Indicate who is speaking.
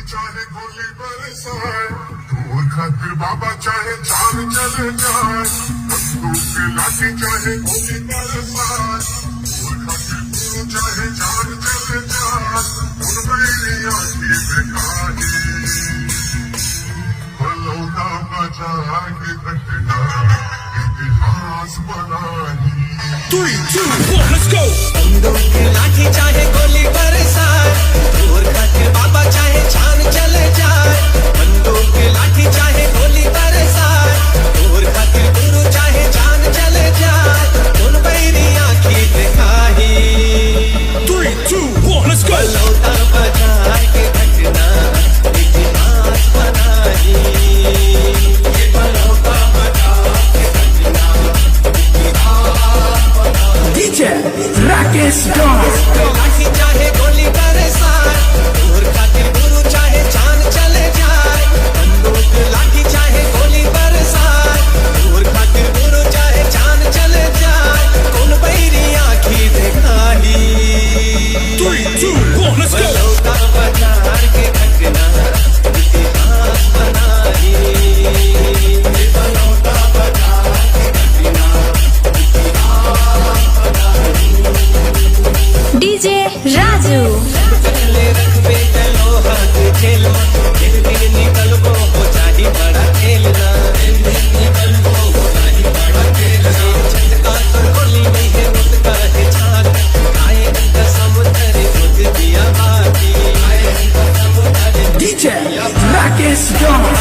Speaker 1: चाहे गोली बरसाए, तोर खातिर बाबा चाहे जान चले जाए, बंदूक की लाठी चाहे गोली बरसाए, तोर खातिर गुरु चाहे जान चले जाए, उन मेरी आँखी दिखाई फलौदा बचा के घटना इतिहास बनाई।
Speaker 2: 3, 2, 1, let's go।
Speaker 3: बंदूक की लाठी चाहे गोली बरसाए, तोर खातिर बाबा चाहे जान चले जाए, बंदूक की लाठी चाहे गोली बरसाए, तोर खातिर गुरु चाहे जान चले जाए, उन मेरी आँखी दिखाई
Speaker 2: 3, 2, 1, let's go।
Speaker 3: फलौदा बचा के घटना इतिहास बनाई। फलौदा बचा के घटना इतिहास बनाई।
Speaker 2: DJ Rakesh Dawn।
Speaker 3: लाठी चाहे गोली बरसाए, तोर खातिर गुरु चाहे जान चले जाए, बंदूक लाठी चाहे गोली बरसाए, तोर खातिर गुरु चाहे जान चले जाए, कौन बैरी आँखी दिखाई
Speaker 2: 3, 2, 1, let's go।
Speaker 3: फलौदा बचा के घटना इतिहास बनाई। फलौदा बचा के घटना इतिहास बनाई।
Speaker 4: DJ Raju।
Speaker 3: चले रखबे चलो हाथ खेल में, एक दिन निकलबो हो जाही बड़ा खेलना, एक दिन निकलबो हो जाही बड़ा खेलना। झटका तो गोली नहीं है रुत का है छाल, आए का समुद्र रुत दिया बाती, आए का समुद्र
Speaker 2: DJ Rakesh Dawn।